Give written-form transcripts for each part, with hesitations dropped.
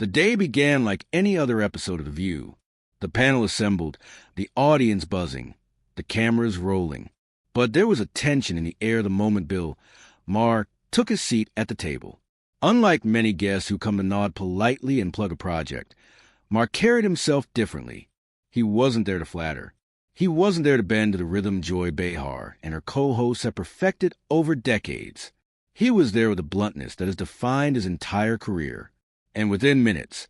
The day began like any other episode of The View. The panel assembled, the audience buzzing, the cameras rolling. But there was a tension in the air the moment Bill Maher took his seat at the table. Unlike many guests who come to nod politely and plug a project, Maher carried himself differently. He wasn't there to flatter. He wasn't there to bend to the rhythm Joy Behar and her co-hosts had perfected over decades. He was there with a bluntness that has defined his entire career. And within minutes,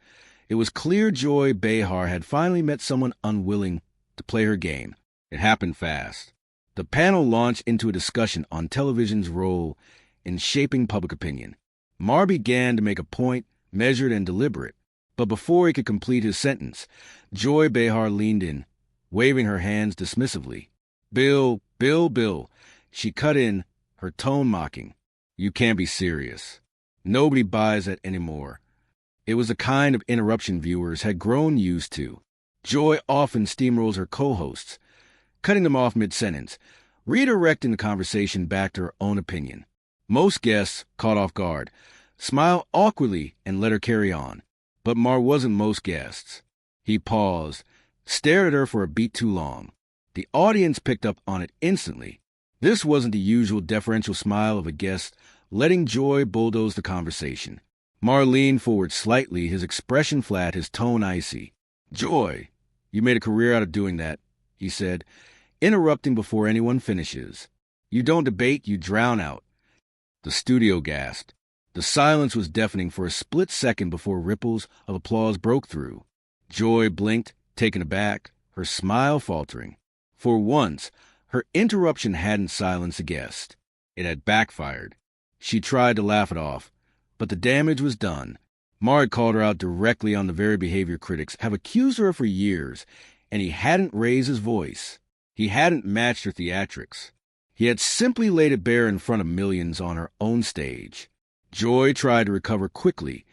it was clear Joy Behar had finally met someone unwilling to play her game. It happened fast. The panel launched into a discussion on television's role in shaping public opinion. Maher began to make a point, measured and deliberate. But before he could complete his sentence, Joy Behar leaned in, waving her hands dismissively. Bill. She cut in, her tone mocking. You can't be serious. Nobody buys that anymore. It was the kind of interruption viewers had grown used to. Joy often steamrolls her co-hosts, cutting them off mid-sentence, redirecting the conversation back to her own opinion. Most guests, caught off guard, smile awkwardly and let her carry on. But Maher wasn't most guests. He paused, stared at her for a beat too long. The audience picked up on it instantly. This wasn't the usual deferential smile of a guest letting Joy bulldoze the conversation. Maher leaned forward slightly, his expression flat, his tone icy. Joy, you made a career out of doing that, he said, interrupting before anyone finishes. You don't debate, you drown out. The studio gasped. The silence was deafening for a split second before ripples of applause broke through. Joy blinked, taken aback, her smile faltering. For once, her interruption hadn't silenced a guest. It had backfired. She tried to laugh it off, but the damage was done. Maher had called her out directly on the very behavior critics have accused her of for years, and he hadn't raised his voice. He hadn't matched her theatrics. He had simply laid it bare in front of millions on her own stage. Joy tried to recover quickly,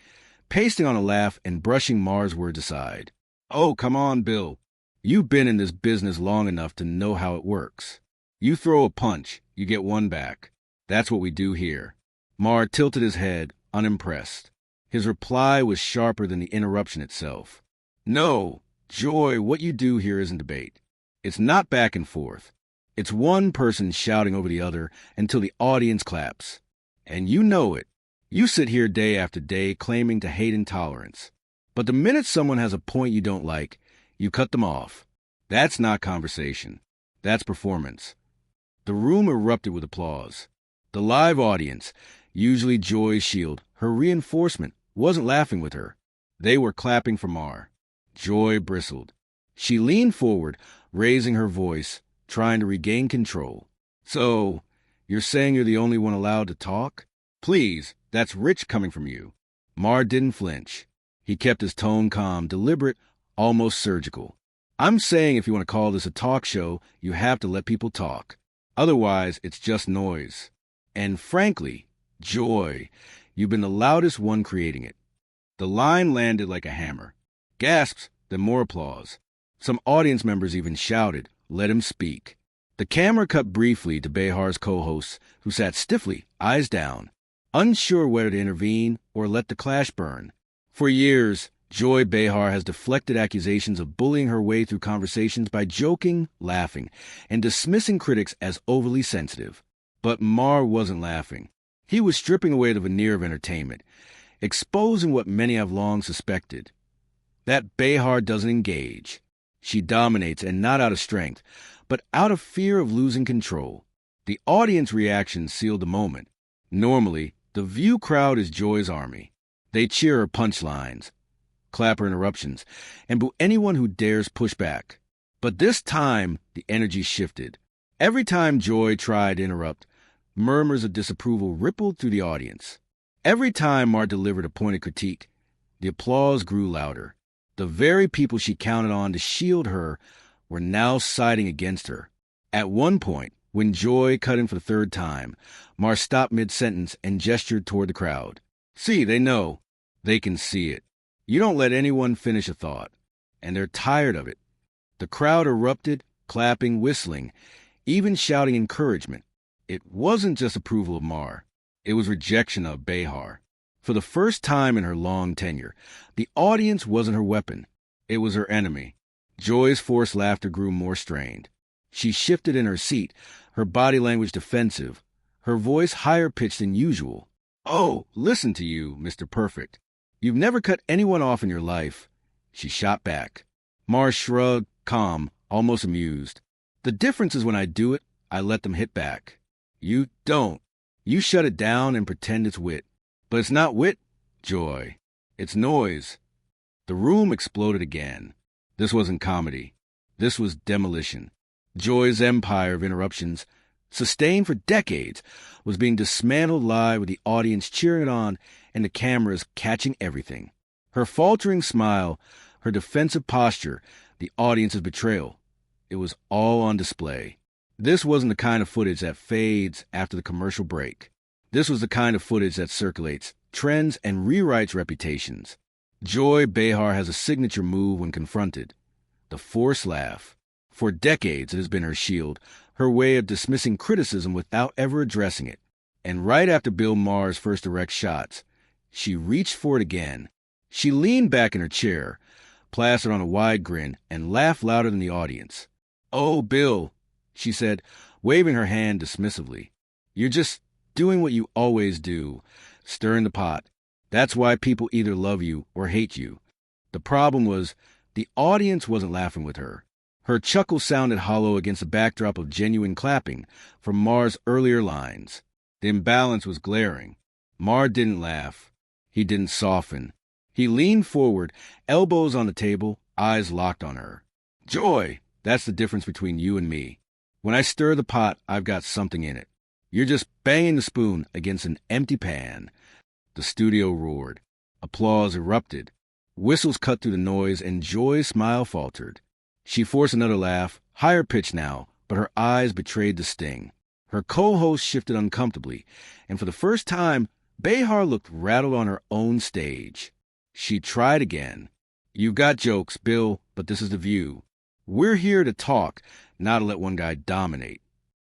pasting on a laugh and brushing Maher's words aside. Oh, come on, Bill. You've been in this business long enough to know how it works. You throw a punch, you get one back. That's what we do here. Maher tilted his head, unimpressed. His reply was sharper than the interruption itself. No, Joy, what you do here isn't debate. It's not back and forth. It's one person shouting over the other until the audience claps. And you know it. You sit here day after day claiming to hate intolerance. But the minute someone has a point you don't like, you cut them off. That's not conversation. That's performance. The room erupted with applause. The live audience, usually Joy's shield, her reinforcement, wasn't laughing with her. They were clapping for Maher. Joy bristled. She leaned forward, raising her voice, trying to regain control. So, you're saying you're the only one allowed to talk? Please, that's rich coming from you. Maher didn't flinch. He kept his tone calm, deliberate, almost surgical. I'm saying if you want to call this a talk show, you have to let people talk. Otherwise, it's just noise. And frankly, Joy, you've been the loudest one creating it. The line landed like a hammer. Gasps, then more applause. Some audience members even shouted, let him speak. The camera cut briefly to Behar's co-hosts, who sat stiffly, eyes down, unsure whether to intervene or let the clash burn. For years, Joy Behar has deflected accusations of bullying her way through conversations by joking, laughing, and dismissing critics as overly sensitive. But Maher wasn't laughing. He was stripping away the veneer of entertainment, exposing what many have long suspected. That Behar doesn't engage. She dominates, and not out of strength, but out of fear of losing control. The audience reaction sealed the moment. Normally, the View crowd is Joy's army. They cheer her punchlines, clap her interruptions, and boo anyone who dares push back. But this time, the energy shifted. Every time Joy tried to interrupt, murmurs of disapproval rippled through the audience. Every time Maher delivered a pointed critique, the applause grew louder. The very people she counted on to shield her were now siding against her. At one point, when Joy cut in for the third time, Maher stopped mid-sentence and gestured toward the crowd. See, they know. They can see it. You don't let anyone finish a thought. And they're tired of it. The crowd erupted, clapping, whistling, even shouting encouragement. It wasn't just approval of Maher. It was rejection of Behar. For the first time in her long tenure, the audience wasn't her weapon. It was her enemy. Joy's forced laughter grew more strained. She shifted in her seat, her body language defensive, her voice higher pitched than usual. "Oh, listen to you, Mr. Perfect. You've never cut anyone off in your life." She shot back. Maher shrugged, calm, almost amused. "The difference is when I do it, I let them hit back. You don't. You shut it down and pretend it's wit. But it's not wit, Joy. It's noise." The room exploded again. This wasn't comedy. This was demolition. Joy's empire of interruptions, sustained for decades, was being dismantled live with the audience cheering it on and the cameras catching everything. Her faltering smile, her defensive posture, the audience's betrayal. It was all on display. This wasn't the kind of footage that fades after the commercial break. This was the kind of footage that circulates, trends, and rewrites reputations. Joy Behar has a signature move when confronted: the forced laugh. For decades it has been her shield, her way of dismissing criticism without ever addressing it. And right after Bill Maher's first direct shots, she reached for it again. She leaned back in her chair, plastered on a wide grin, and laughed louder than the audience. "Oh, Bill," she said, waving her hand dismissively. "You're just doing what you always do, stirring the pot. That's why people either love you or hate you." The problem was, the audience wasn't laughing with her. Her chuckle sounded hollow against the backdrop of genuine clapping from Maher's earlier lines. The imbalance was glaring. Maher didn't laugh. He didn't soften. He leaned forward, elbows on the table, eyes locked on her. "Joy, that's the difference between you and me. When I stir the pot, I've got something in it. You're just banging the spoon against an empty pan." The studio roared. Applause erupted. Whistles cut through the noise, and Joy's smile faltered. She forced another laugh, higher pitched now, but her eyes betrayed the sting. Her co-host shifted uncomfortably, and for the first time, Behar looked rattled on her own stage. She tried again. "You've got jokes, Bill, but this is The View. We're here to talk, not to let one guy dominate."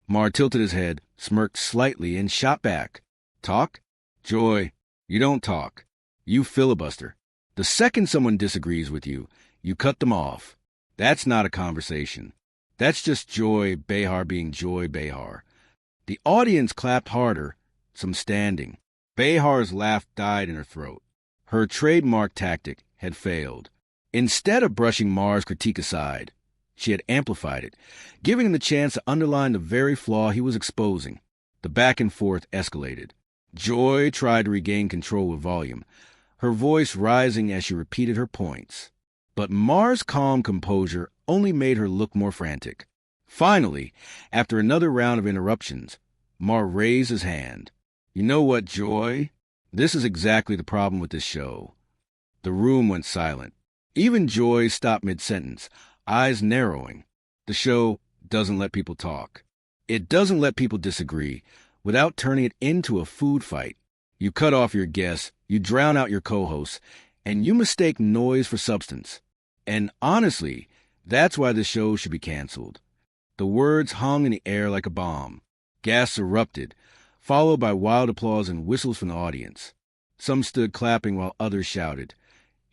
Maher tilted his head, smirked slightly, and shot back. "Talk? Joy, you don't talk. You filibuster. The second someone disagrees with you, you cut them off. That's not a conversation. That's just Joy Behar being Joy Behar." The audience clapped harder, some standing. Behar's laugh died in her throat. Her trademark tactic had failed. Instead of brushing Maher's critique aside, she had amplified it, giving him the chance to underline the very flaw he was exposing. The back and forth escalated. Joy tried to regain control with volume, her voice rising as she repeated her points. But Maher's calm composure only made her look more frantic. Finally, after another round of interruptions, Maher raised his hand. "You know what, Joy? This is exactly the problem with this show." The room went silent. Even Joy stopped mid-sentence, eyes narrowing. The show doesn't let people talk. It doesn't let people disagree without turning it into a food fight. You cut off your guests, you drown out your co-hosts, and you mistake noise for substance. And honestly, that's why the show should be canceled. The words hung in the air like a bomb. Gasps erupted, followed by wild applause and whistles from the audience. Some stood clapping while others shouted,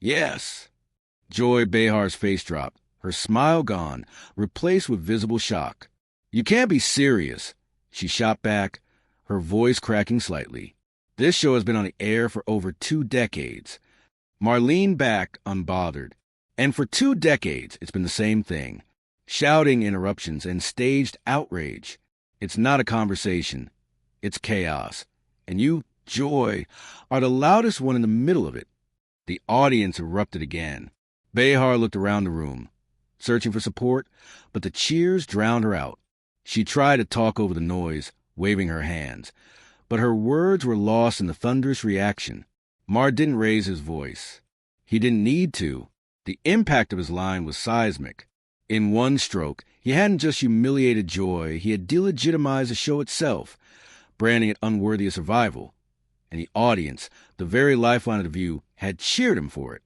"Yes!" Joy Behar's face dropped, her smile gone, replaced with visible shock. "You can't be serious," she shot back, her voice cracking slightly. "This show has been on the air for over 2 decades. Maher leaned back, unbothered. And for 2 decades, it's been the same thing. Shouting interruptions and staged outrage. It's not a conversation. It's chaos. And you, Joy, are the loudest one in the middle of it. The audience erupted again. Behar looked around the room, searching for support, but the cheers drowned her out. She tried to talk over the noise, waving her hands, but her words were lost in the thunderous reaction. Maher didn't raise his voice. He didn't need to. The impact of his line was seismic. In one stroke, he hadn't just humiliated Joy, he had delegitimized the show itself, branding it unworthy of survival. And the audience, the very lifeline of The View, had cheered him for it.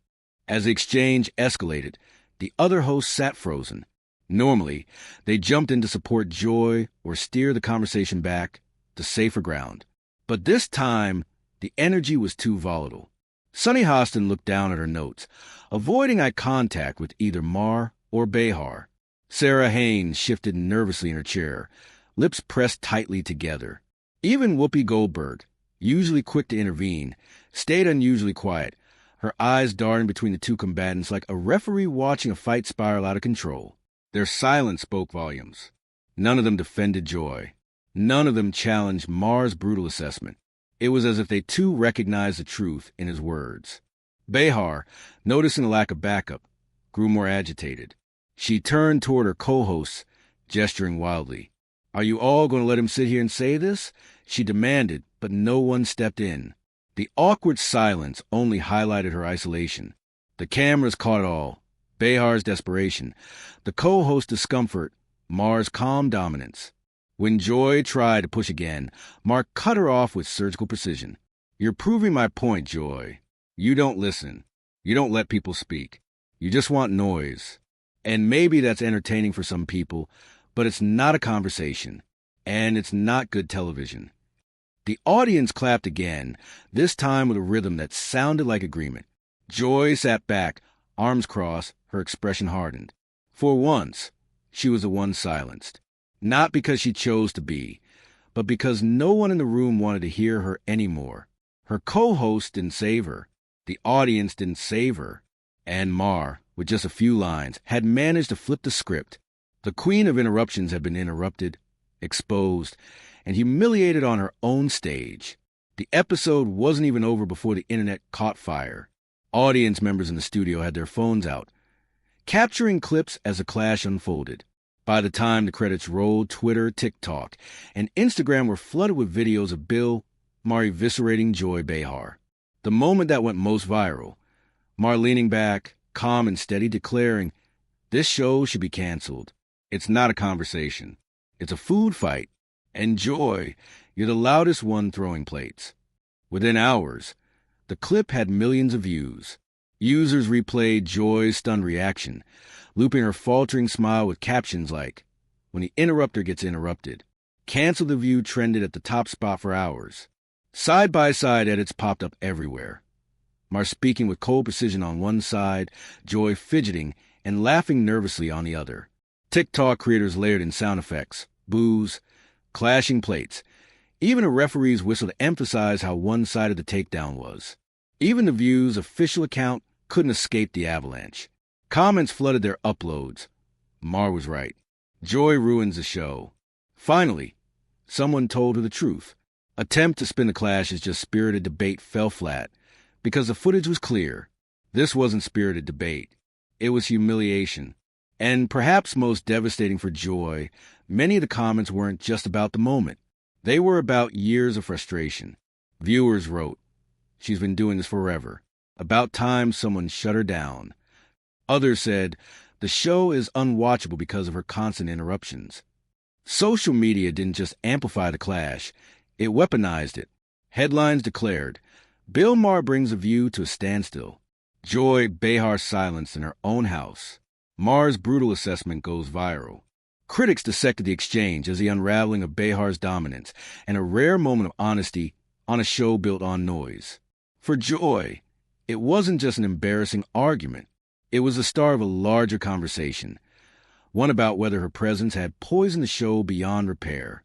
As the exchange escalated, the other hosts sat frozen. Normally, they jumped in to support Joy or steer the conversation back to safer ground. But this time, The energy was too volatile. Sunny Hostin looked down at her notes, avoiding eye contact with either Maher or Behar. Sarah Haynes shifted nervously in her chair, lips pressed tightly together. Even Whoopi Goldberg, usually quick to intervene, stayed unusually quiet, her eyes darting between the two combatants like a referee watching a fight spiral out of control. Their silence spoke volumes. None of them defended Joy. None of them challenged Maher's brutal assessment. It was as if they too recognized the truth in his words. Behar, noticing the lack of backup, grew more agitated. She turned toward her co-hosts, gesturing wildly. "Are you all going to let him sit here and say this?" she demanded, but no one stepped in. The awkward silence only highlighted her isolation. The cameras caught it all. Behar's desperation, the co-host's discomfort, Maher's calm dominance. When Joy tried to push again, Mark cut her off with surgical precision. "You're proving my point, Joy. You don't listen. You don't let people speak. You just want noise. And maybe that's entertaining for some people, but it's not a conversation. And it's not good television." The audience clapped again, this time with a rhythm that sounded like agreement. Joy sat back, arms crossed, her expression hardened. For once, she was the one silenced. Not because she chose to be, but because no one in the room wanted to hear her anymore. Her co-host didn't save her. The audience didn't save her. And Maher, with just a few lines, had managed to flip the script. The queen of interruptions had been interrupted, exposed, and humiliated on her own stage. The episode wasn't even over before the internet caught fire. Audience members in the studio had their phones out, capturing clips as the clash unfolded. By the time the credits rolled, Twitter, TikTok, and Instagram were flooded with videos of Bill Maher eviscerating Joy Behar. The moment that went most viral, Maher leaning back, calm and steady, declaring, "This show should be canceled. It's not a conversation. It's a food fight. And Joy, you're the loudest one throwing plates." Within hours, the clip had millions of views. Users replayed Joy's stunned reaction, looping her faltering smile with captions like, "When the interrupter gets interrupted." Cancel the View trended at the top spot for hours. Side-by-side edits popped up everywhere. Maher speaking with cold precision on one side, Joy fidgeting and laughing nervously on the other. TikTok creators layered in sound effects, boos, clashing plates. Even a referee's whistle to emphasize how one-sided the takedown was. Even the View's official account couldn't escape the avalanche. Comments flooded their uploads. Maher was right. Joy ruins the show. Finally, someone told her the truth. Attempt to spin the clash as just spirited debate fell flat, because the footage was clear. This wasn't spirited debate. It was humiliation. And perhaps most devastating for Joy, many of the comments weren't just about the moment. They were about years of frustration. Viewers wrote, "She's been doing this forever. About time someone shut her down." Others said, "The show is unwatchable because of her constant interruptions." Social media didn't just amplify the clash, it weaponized it. Headlines declared, "Bill Maher brings a View to a standstill." Joy Behar silenced in her own house. Maher's brutal assessment goes viral. Critics dissected the exchange as the unraveling of Behar's dominance and a rare moment of honesty on a show built on noise. For Joy, it wasn't just an embarrassing argument. It was the start of a larger conversation, one about whether her presence had poisoned the show beyond repair.